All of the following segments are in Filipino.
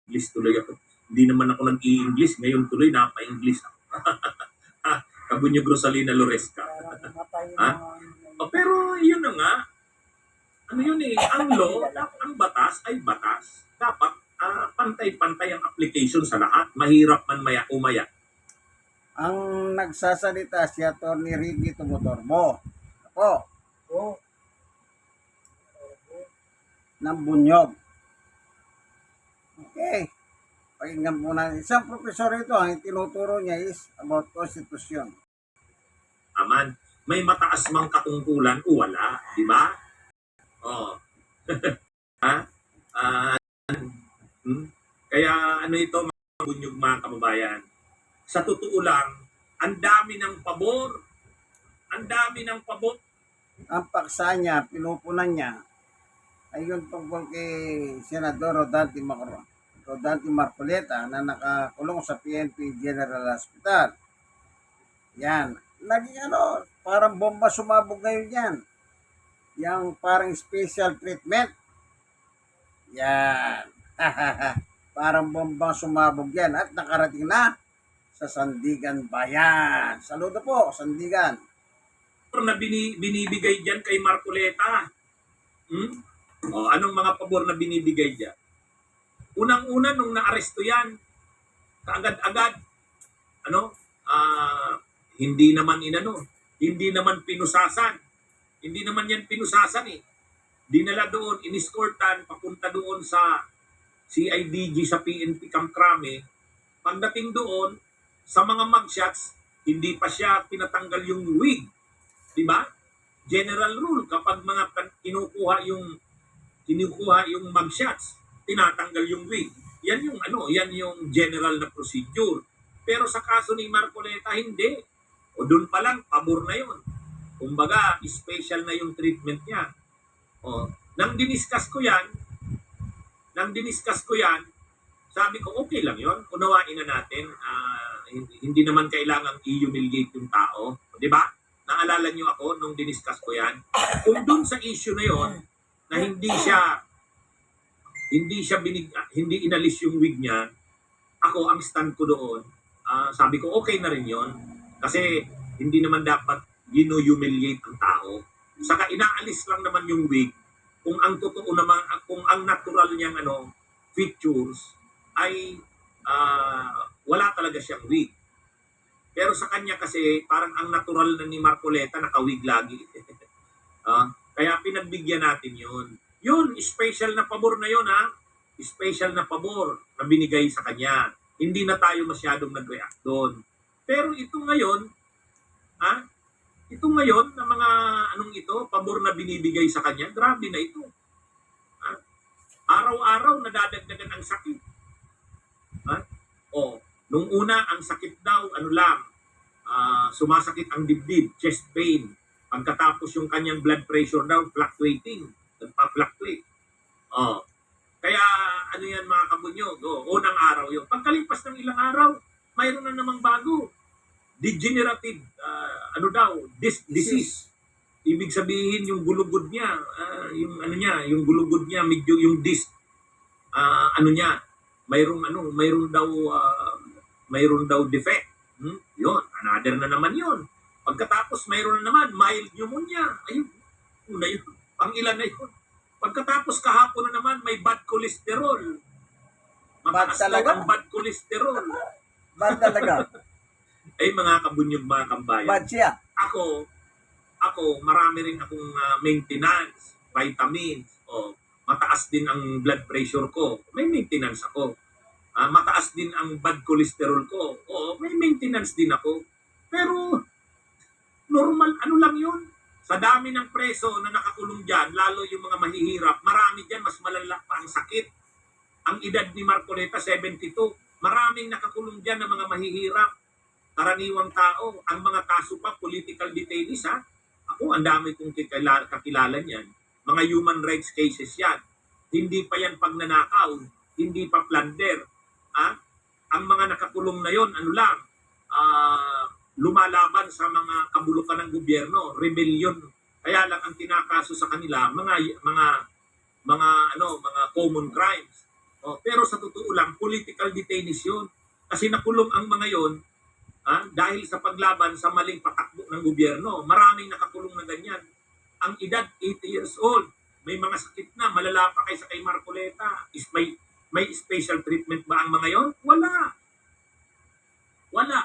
English tuloy ako. Hindi naman ako nag-i-English. Ngayon tuloy, napa-English ako. Kabunyog Rosalina Loresca. Ha? Pero yun na nga, ano yun eh, ang law, ang batas ay batas. Dapat pantay-pantay ang application sa lahat. Mahirap man umaya. Ang nagsasalita si Atty. Ricky Tumutorbo. Ako. Ng Bunyog. Okay. Pakinggan po natin. Isang profesor ito, ang tinuturo niya is about Constitution. Aman. May mataas mang katungkulan o wala. Di ba? Oh. Ha? Kaya ano ito mga bunyog mga kababayan? Sa totoo lang, ang dami ng pabor. Ang dami ng pabor. Ang paksa niya, pinupunan niya, ay yung tungkol kay Senador Rodante Marcoleta na nakakulong sa PNP General Hospital. Yan. Naging parang bomba sumabog ngayon yan. Yang parang special treatment. Yan. Parang bomba sumabog yan at nakarating na sa Sandigan Bayan. Saludo po, Sandigan. Na binibigay dyan kay Marcoleta. Anong mga pabor na binibigay dyan? Unang-una nung naaresto yan, kaagad-agad, hindi naman pinusasan. Hindi naman yan pinusasan eh. Dinala doon, iniskortan, papunta doon sa CIDG sa PNP Camp Crame. Pagdating doon, sa mga mugshots, hindi pa siya pinatanggal yung wig. Diba? General rule, kapag mga kinukuha yung mugshots, tinatanggal yung wig. Yan yung general na procedure. Pero sa kaso ni Marcoleta, hindi. O doon pa lang, pabor na yun. Kumbaga, special na yung treatment niya. Nang diniscuss ko yan, sabi ko, okay lang yun. Unawain na natin. Hindi naman kailangang i-humiliate yung tao. Di ba? Naalala niyo ako nung diniscuss ko yan. Kung dun sa issue na yon na hindi inalis yung wig niya, ako ang stand ko doon. Sabi ko, okay na rin yon. Kasi hindi naman dapat gino-humiliate ang tao. Saka inaalis lang naman yung wig kung ang totoo naman, kung ang natural niyang features ay wala talaga siyang wig. Pero sa kanya kasi parang ang natural na ni Marcoleta nakawig lagi. Kaya pinagbigyan natin yun. Yun, special na pabor na yun ha. Special na pabor na binigay sa kanya. Hindi na tayo masyadong nag-react doon. Pero ito ngayon na mga pabor na binibigay sa kanya, grabe na ito. Araw-araw nadadagdagan ang sakit. Nung una, ang sakit daw, sumasakit ang dibdib, chest pain. Pagkatapos yung kanyang blood pressure daw, fluctuating. Nagpa-fluctuate. Kaya, yan mga kabunyog? Unang araw yun. Pagkalipas ng ilang araw, mayroon na namang bago. Degenerative, disease. Ibig sabihin, yung gulugod niya, yung gulugod niya, medyo yung disc, mayroon daw defect. Yun, another na naman yun. Pagkatapos mayroon na naman mild pneumonia. Ayun, yun. Pang-ilan na yun. Pagkatapos kahapon na naman may bad cholesterol. Mataas daw ang bad cholesterol. Bad talaga. Ay mga kabunyog, mga kambayan. Bad siya. Ako, marami rin akong maintenance, vitamins, mataas din ang blood pressure ko. May maintenance ako. Mataas din ang bad cholesterol ko. May maintenance din ako. Pero, normal, lang yun? Sa dami ng preso na nakakulong dyan, lalo yung mga mahihirap, marami dyan, mas malala pa ang sakit. Ang edad ni Marcoleta, 72. Maraming nakakulong dyan ng mga mahihirap. Karaniwang tao, ang mga kaso pa, political detainees, ha? Ako, ang dami kong kakilala niyan. Mga human rights cases yan. Hindi pa yan pagnanakaw, hindi pa plunder. Ang mga nakakulong na yon, lumalaban sa mga kabulukan ng gobyerno, rebellion. Kaya lang ang tinakaso sa kanila mga common crimes. Pero sa totoo lang, political detainees yun. Kasi nakulong ang mga yon dahil sa paglaban sa maling patakbo ng gobyerno. Maraming nakakulong na ganyan. Ang edad, 80 years old. May mga sakit na, malala pa kaysa kay Marcoleta. May special treatment ba ang mga yon? Wala. Wala.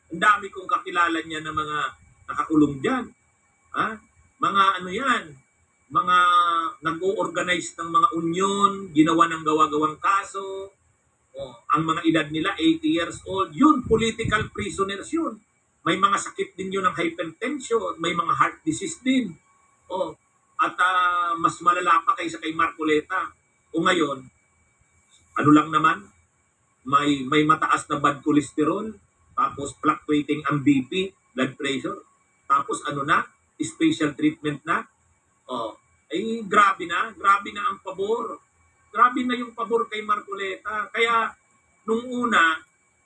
Ang dami kong kakilala niya na mga nakakulong dyan. Mga ano yan, mga nag-o-organize ng mga union, ginawa ng gawa-gawang kaso, ang mga edad nila 80 years old, yun, political prisoners yun. May mga sakit din yun ng hypertension, may mga heart disease din. At mas malala pa kaysa kay Marcoleta. O ngayon, ano lang naman, may mataas na bad cholesterol, tapos fluctuating ang BP, blood pressure, tapos ano na, special treatment na. Ay grabe na ang pabor. Grabe na yung pabor kay Marcoleta. Kaya nung una,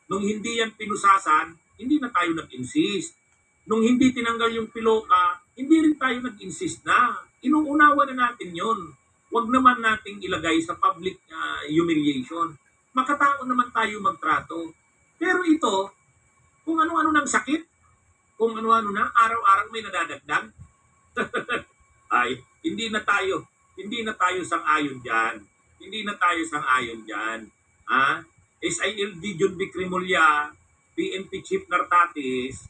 nung hindi yan pinusasan, hindi na tayo nag-insist. Nung hindi tinanggal yung piloka, hindi rin tayo nag-insist na. Inuunawa na natin yon. Huwag naman nating ilagay sa public humiliation. Makatao naman tayo magtrato. Pero ito, kung ano-ano ng sakit, kung ano-ano na, araw-araw may nadadagdag. Ay, hindi na tayo sang-ayon diyan. Hindi na tayo sang-ayon diyan. SILD John B. Cremulya, PNP Chief Nartatis,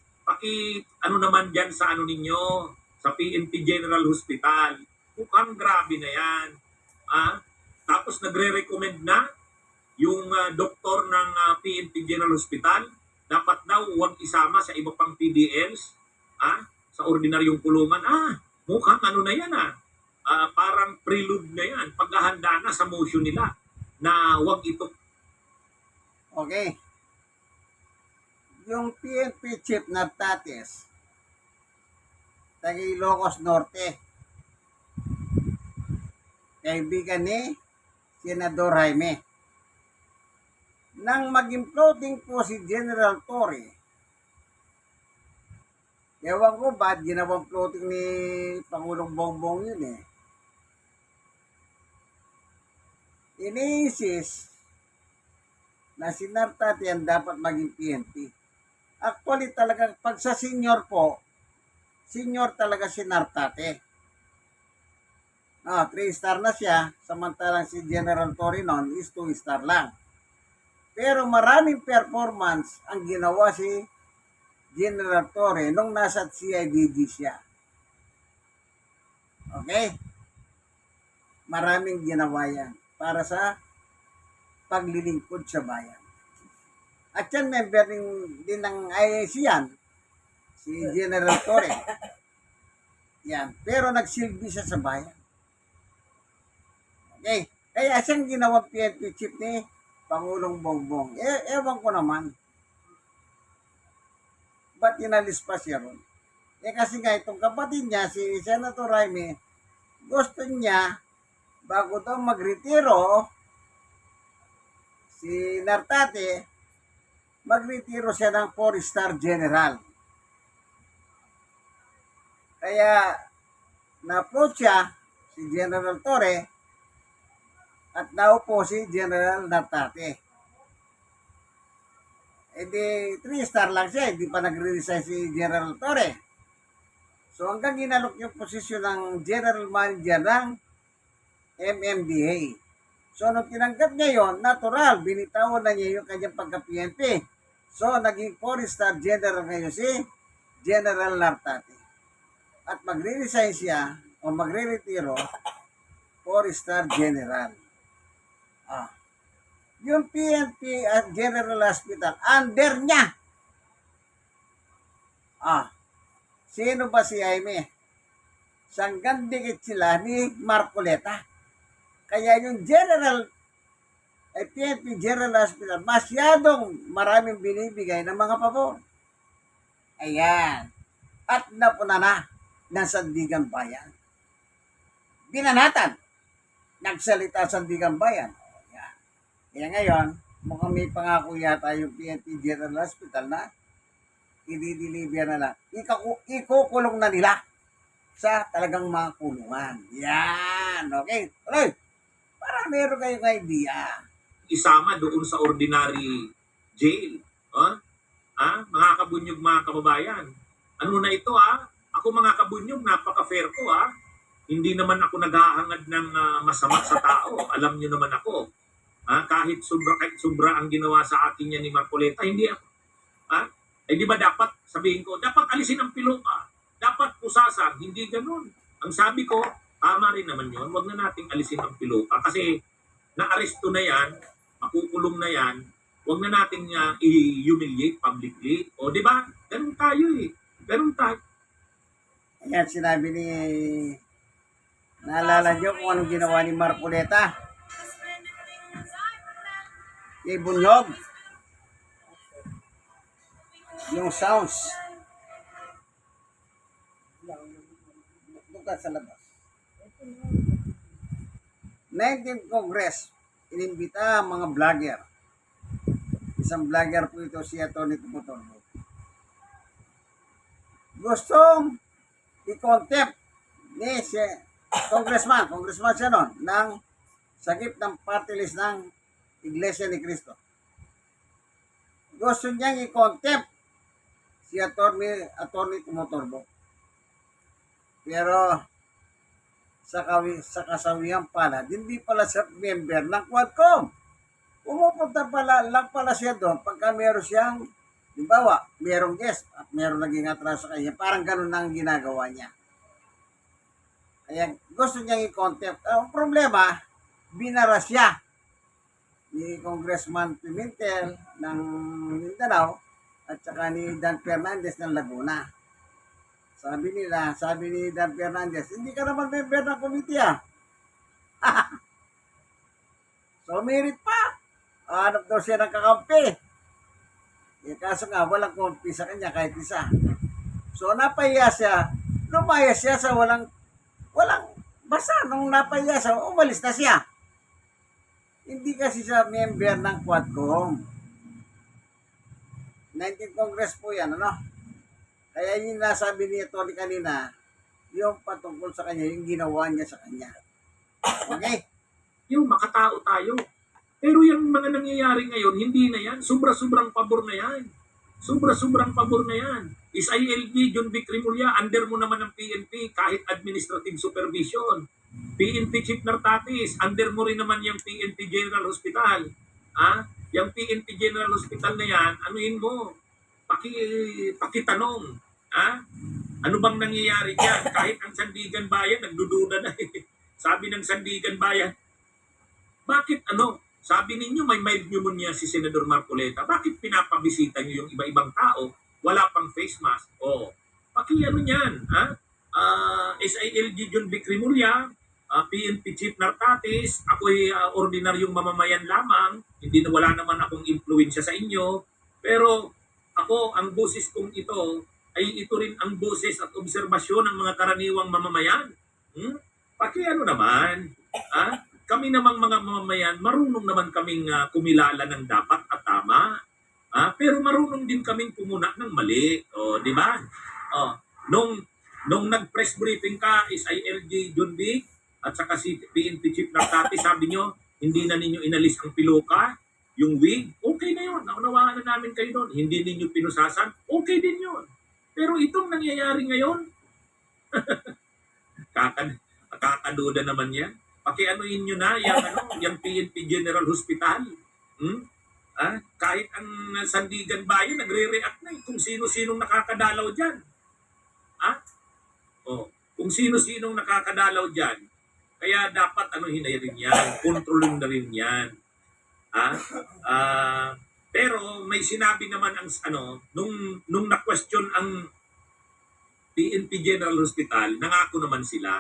ano naman diyan sa ano ninyo, sa PNP General Hospital. Mukhang grabe na yan. Tapos nagre-recommend na yung doktor ng PNP General Hospital, dapat daw huwag isama sa iba pang PDLs, sa ordinaryong kulungan. Mukhang ano na yan parang prelude na yan, paghahanda na sa motion nila na huwag ito. Okay. Yung PNP Chief Nartatis, taga Ilocos Norte, kaibigan ni Senador Jaime. Nang maging floating po si General Torre, ewan ko ba't ginawang floating ni Pangulong Bongbong yun Iniisis na si Nartati ang dapat maging PNP. Actually talaga, pag sa senior po, senior talaga si Nartati. 3-star na siya, samantalang si General Torre noon is 2-star lang. Pero maraming performance ang ginawa si General Torre nung nasa CIDG siya. Okay? Maraming ginawa yan para sa paglilingkod sa bayan. At yan, member din ng IAC yan, si General Torre. Yan. Pero nagsilbi siya sa bayan. Okay? Kaya siyang ginawang PNP chief ni Pangulong Bongbong. Ewan ko naman. Ba't inalis pa siya ron? Kasi nga itong kapatid niya, si Senator Jaime, gusto niya, bago daw magretiro, si Nartate, magretiro siya ng 4-star general. Kaya, na-approach siya, si General Torre, at naupo si General Nartate. Di 3-star lang siya, hindi pa nagre-resign si General Torre. So hanggang ginalok yung posisyon ng General Manager ng MMDA. So nung tinanggap niya yun, natural, binitawan na niya yung kanyang pagka-PNP. So naging 4-star general ngayon si General Nartate. At magre-resign siya o magre-retiro 4-star general. Yung PNP at General Hospital, under niya. Sino ba si Jaime? Sanggandikit sila ni Marcoleta. Kaya yung PNP General Hospital, masyadong maraming binibigay ng mga pabor. Ayan. At napuna na ng Sandigan Bayan. Binanatan. Nagsalita Sandigan Bayan. Kaya ngayon, mukhang may pangako yata yung PNP General Hospital na i-deliver na lang. Ikukulong na nila sa talagang mga kulungan. Yan. Okay. Tuloy. para meron kayong idea. Isama doon sa ordinary jail. Mga kabunyog, mga kababayan. Ano na ito Ako mga kabunyog, napaka-fair ko Hindi naman ako naghahangad ng masama sa tao. Alam niyo naman ako. Kahit sobra ang ginawa sa akin niya ni Marcoleta, hindi ako. Di ba dapat, sabihin ko, dapat alisin ang piloka. Dapat pusasan. Hindi ganun. Ang sabi ko, tama rin naman yun. Huwag na nating alisin ang piloka. Kasi na-aresto na yan, makukulong na yan, huwag na nating i-humiliate publicly. O, di ba? Ganun tayo Ganun tayo. Ayan, sinabi ni... Naalala niyo kung anong ginawa ni Marcoleta? Kay Bunyog. Yung sounds. Bukas sa labas. 19th Congress, inimbita ang mga vlogger. Isang vlogger po ito si Atty. Tumutorbo. Gustong i-contempt ni si congressman siya nun, ng sakip ng party list ng Iglesia ni Cristo. Gusto niyang i-contempt si Atty. Tumutorbo. Pero sa kasawihan pala, hindi pala siya member ng Quadcom. Pumupunta lang pala siya doon pagka meron siyang, halimbawa, merong guest at meron naging atraso sa kanya. Parang ganun ang ginagawa niya. Kaya gusto niyang i-contempt. Ang problema, binara siya ni Congressman Pimentel ng Mindanao at saka ni Dan Fernandez ng Laguna. Sabi ni Dan Fernandez, hindi ka naman member ng committee So, merit pa. Hanap daw siya ng kakampi. Kaso nga, walang kumpi sa kanya kahit isa. So, napahiya siya. Lumaya siya sa walang, basta nung napahiya siya, umalis na siya. Hindi kasi siya member ng Quadcom. 19th Congress po yan, Kaya yung nasabi ni Tony kanina, yung patungkol sa kanya, yung ginawa niya sa kanya. Okay? Yung makatao tayo. Pero yung mga nangyayari ngayon, hindi na yan. Sobra-sobrang pabor na yan. Sobra-sobrang pabor na yan. Is ILG, John Vic Rimulya, under mo naman ng PNP, kahit administrative supervision. PNP Chief Nartatis, under mo rin naman yung PNP General Hospital. Yung PNP General Hospital na yan, anuhin mo, pakitanong. Ano bang nangyayari dyan? Kahit ang Sandigan Bayan, nagdududa na Sabi ng Sandigan Bayan, bakit sabi ninyo may mild pneumonia si Senador Marcoleta, bakit pinapabisita nyo yung iba-ibang tao, wala pang face mask? Pakiano niyan, SILG John Vic Rimulya, PNP Chief Nartatis, ako'y ordinaryong mamamayan lamang, wala naman akong impluensya sa inyo, pero ako, ang boses kong ito, ay ito rin ang boses at obserbasyon ng mga karaniwang mamamayan. Pakiano naman, kami namang mga mamamayan, marunong naman kaming kumilala ng dapat at tama. Pero marunong din kaming pumuna ng mali. Di ba? Nung nag-press briefing ka, SILG John Vic, at saka si PNP Chief Nartati, sabi nyo, hindi na ninyo inalis ang piloka, yung wig, okay na yun. Naunawaan na namin kayo doon. Hindi ninyo pinusasan, okay din yun. Pero itong nangyayari ngayon, kakaduda naman yan. Pakianuin nyo na yung PNP General Hospital. Kahit ang Sandigan Bayan, nagre-react na kung sino-sinong nakakadalaw dyan. Kung sino-sinong nakakadalaw dyan. Kaya dapat hinay rin yan. Kontrolin na rin yan. Pero may sinabi naman ang nung na-question ang PNP General Hospital, nangako naman sila,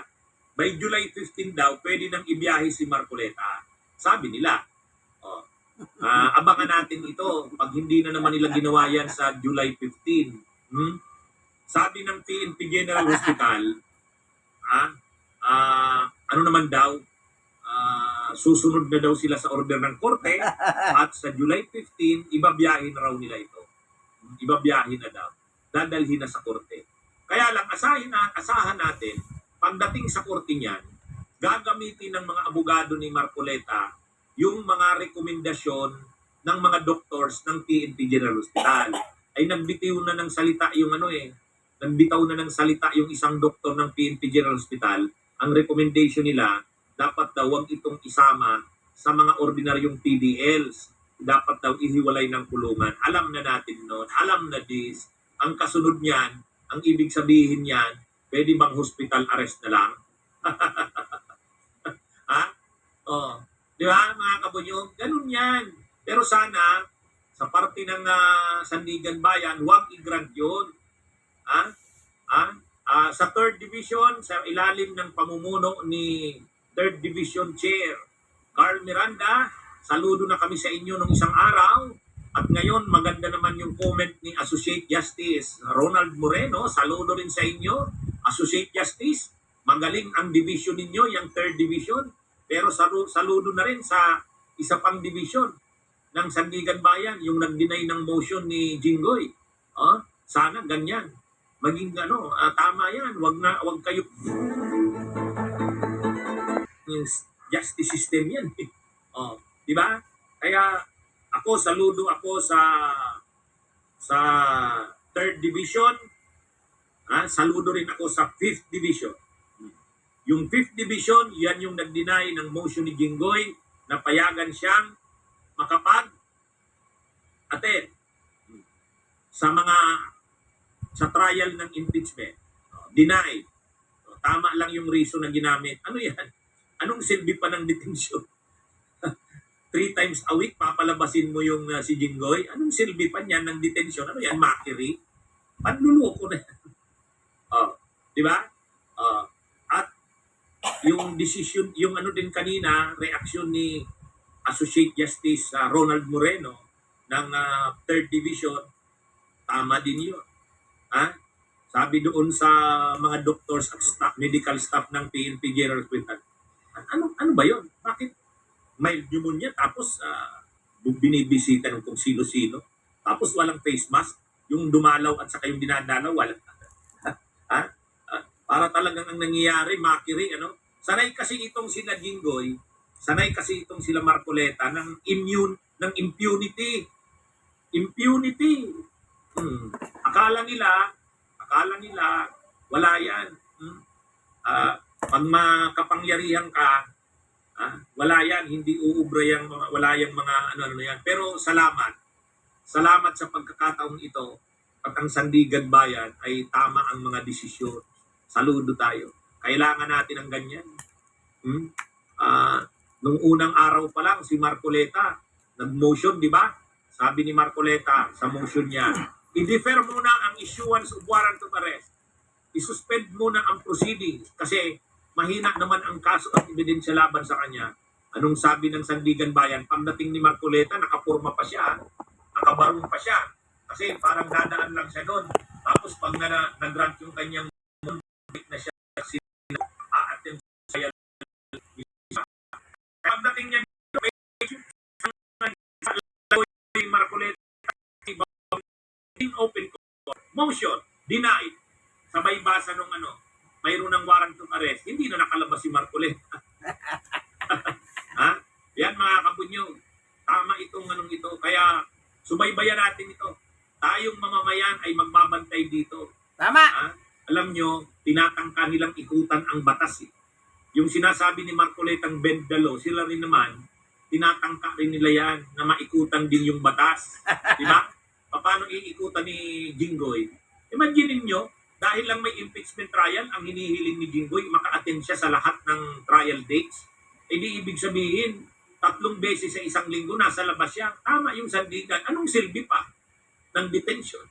by July 15 daw, pwede nang ibiyahe si Marcoleta. Sabi nila. Abangan natin ito pag hindi na naman nila ginawa yan sa July 15. Sabi ng PNP General Hospital, ano naman daw, susunod na daw sila sa order ng korte at sa July 15, ibabiyahin na raw nila ito. Ibabiyahin na daw. Dadalhin na sa korte. Kaya lang, asahan natin, pagdating sa korte niyan, gagamitin ng mga abogado ni Marcoleta yung mga rekomendasyon ng mga doctors ng PNP General Hospital. Ay nagbitiw na ng salita yung nagbitaw na ng salita yung isang doktor ng PNP General Hospital. Ang recommendation nila, dapat daw wag itong isama sa mga ordinaryong PDLs. Dapat daw ihiwalay ng kulungan. Alam na natin noon, alam na this. Ang kasunod niyan, ang ibig sabihin niyan, pwede bang hospital arrest na lang? Ha? Oh, di ba mga kabunyog? Ganun yan. Pero sana, sa parte ng Sandigan Bayan, huwag i-grant yun. Ha? Sa 3rd Division, sa ilalim ng pamumuno ni 3rd Division Chair Carl Miranda, saludo na kami sa inyo nung isang araw. At ngayon, maganda naman yung comment ni Associate Justice Ronald Moreno. Saludo rin sa inyo, Associate Justice. Magaling ang division ninyo, yung 3rd Division. Pero saludo na rin sa isa pang division ng Sandigan Bayan, yung nag-deny ng motion ni Jinggoy. Sana ganyan. Maging tama yan. Wag kayo yung justice system yan. Di ba? Kaya saludo ako sa 3rd Division. Saludo rin ako sa 5th Division. Yung 5th Division, yan yung nag-deny ng motion ni Jinggoy na payagan siyang makapag-attend sa trial ng impeachment. Denied. Tama lang yung reason na ginamit. Ano yan? Anong silbi pa ng detention? 3 times a week, papalabasin mo yung si Jinggoy. Anong silbi pa niyan ng detention? Ano yan? Mockery? Panluloko na yan. Di ba? At yung decision, yung din kanina, reaksyon ni Associate Justice Ronald Moreno ng 3rd Division, tama din yun. Sabi doon sa mga doctors at staff, medical staff ng PNP General Hospital, ano ba yun? Bakit mild pneumonia tapos binibisita ng kung sino-sino, tapos walang face mask, yung dumalaw at saka yung dinadalaw, walang para talagang ang nangyayari, mockery, Sanay kasi itong sila Jinggoy, sanay kasi itong sila Marcoleta ng impunity. Impunity. Akala nila wala yan. Pag makapangyarihan ka, wala yan, hindi uubra yan, wala yang mga yan. Pero salamat sa pagkakataong ito at ang Sandigan Bayan ay tama ang mga desisyon. Saludo tayo. Kailangan natin ang ganyan. Nung unang araw pa lang, si Marcoleta, nag-motion, di ba? Sabi ni Marcoleta sa motion niya, i-defer muna ang issuance of warrant of arrest. I-suspend muna ang proceedings kasi mahina naman ang kaso at ebidensya laban sa kanya. Anong sabi ng Sandigan Bayan? Pagdating ni Marcoleta, nakapurma pa siya, nakabarong pa siya. Kasi parang dadaan lang siya doon. Tapos pag nag-grant yung kanyang na siya, a-attend siya. Pagdating niya Marcoleta, open court, motion, denied. Sabay basa nung mayroon ng warrant of arrest, hindi na nakalabas si Marcoleta. Yan mga kabunyog, tama itong ito. Kaya subaybayan natin ito. Tayong mamamayan ay magbabantay dito. Tama! Alam nyo, tinatangka nilang ikutan ang batas. Yung sinasabi ni Marcoletang bend the law, sila rin naman, tinatangka rin nila yan na maikutan din yung batas. Di ba? Paano iikutan ni Jinggoy? Imagine niyo, dahil lang may impeachment trial, ang hinihiling ni Jinggoy, maka-attend siya sa lahat ng trial dates. E di ibig sabihin, 3 beses sa isang linggo, nasa labas siya. Tama yung Sandigan. Anong silbi pa ng detention?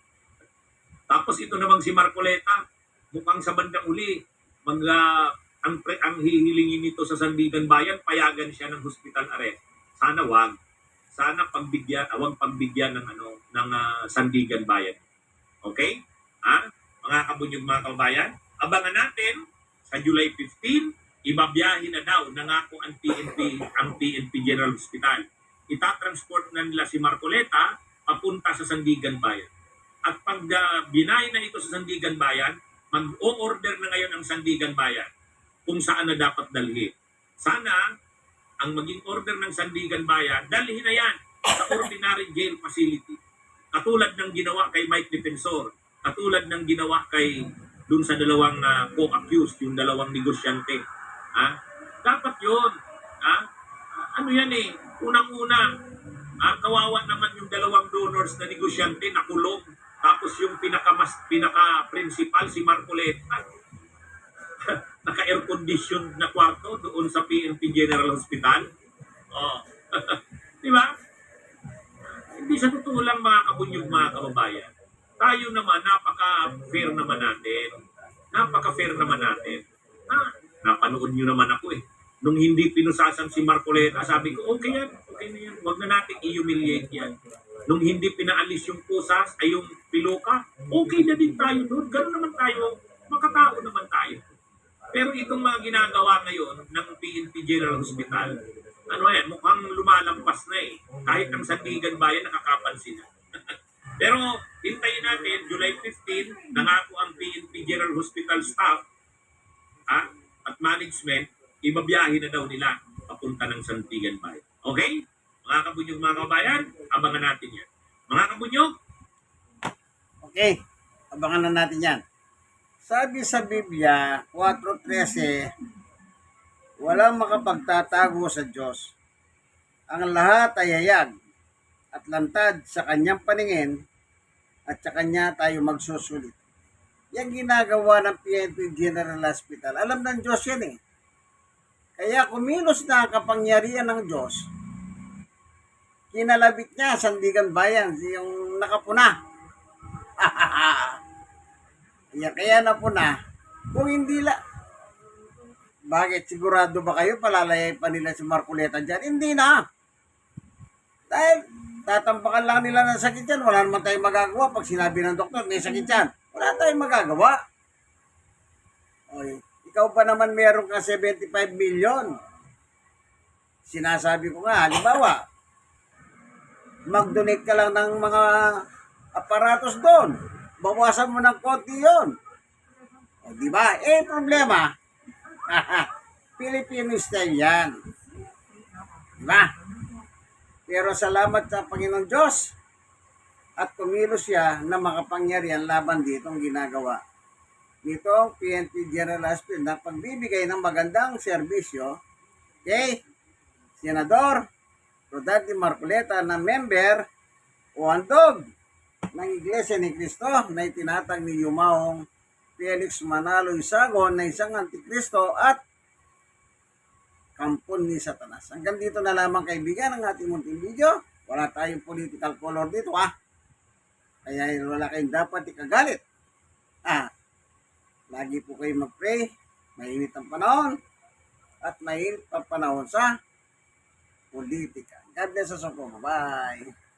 Tapos ito namang si Marcoleta, mukhang sa bandang uli, ang hihilingin nito sa Sandigan Bayan, payagan siya ng hospital arrest. Sana wag. Sana wag pagbigyan ng Sandigan Bayan. Okay? Mga kabunyog, mga kabayan, abangan natin sa July 15, ibabiyahin na daw nangako ang PNP General Hospital. Itatransport na nila si Marcoleta papunta sa Sandigan Bayan. At pag binay na ito sa Sandigan Bayan, mag-o-order na ngayon ang Sandigan Bayan kung saan na dapat dalhin. Sana ang maging order ng Sandigan Bayan, dalhin na yan sa ordinary jail facility. Katulad ng ginawa kay Mike Defensor, katulad ng ginawa kay dun sa dalawang co-accused, yung dalawang negosyante. Dapat yun. Ano yan eh, unang-una, kawawa naman yung dalawang donors na negosyante na kulong. Tapos yung pinaka-principal, si Marcoleta, naka-air conditioned na kwarto doon sa PNP General Hospital. Oh. Di ba? Hindi sa totoo lang mga kabunyog, mga kababayan. Tayo naman, napaka-fair naman natin. Napaka-fair naman natin. Napanood nyo naman ako eh. Nung hindi pinusasan si Marcoleta, sabi ko, okay yan, okay na yan. Huwag na natin i-humiliate yan. Nung hindi pinaalis yung pusas, ay yung piloka, okay na din tayo doon. Ganoon naman tayo, makatao naman tayo. Pero itong mga ginagawa ngayon ng PNP General Hospital, ano yan, mukhang lumalampas na eh. Kahit ang Sandigan Bayan nakakapansin na. Pero hintayin natin, July 15, nangako ang PNP General Hospital staff at management, ibabiyahe na daw nila papunta ng Sandigan Bayan. Okay? Mga kabunyog, mga kabayan, abangan natin yan. Mga kabunyog, Okay, abangan na natin yan. Sabi sa Biblia, 4:13, walang makapagtatago sa Diyos. Ang lahat ay hayag at lantad sa kanyang paningin at sa kanya tayo magsusulit. Yan ginagawa ng PNP General Hospital. Alam ng Diyos yan eh. Kaya kumilos na ang kapangyarihan ng Diyos, kinalabit niya Sandigan Bayan, yung nakapuna. Kaya na po na, kung hindi bakit sigurado ba kayo palalaya pa nila si Marcoleta dyan? Hindi na. Dahil tatambakan lang nila ng sakit yan, wala naman tayong magagawa. Pag sinabi ng doktor, may sakit yan, wala tayong magagawa. Okay. Ikaw ba naman meron ka 75 million? Sinasabi ko nga, halimbawa, mag-donate ka lang ng mga aparatos doon. Bawasan mo ng konti yun. O, di ba? Problema. Filipino style yan. Di ba? Pero salamat sa Panginoon Diyos at kumilos siya na makapangyarihan laban ditong ginagawa. Dito, PNP General Hospital na pagbibigay ng magandang serbisyo kay Senador Rodante Marcoleta na member o handog ng Iglesia ni Cristo na itinatag ni Yumaong Felix Manalo Isagon na isang antikristo at kampon ni Satanas. Hanggang dito na lamang kaibigan ang ating munting video. Wala tayong political color dito Kaya wala kayong dapat ikagalit. Lagi po kayo mag-pray. Mainit ang panahon at mainit ang panahon sa politika. God bless us all. Bye.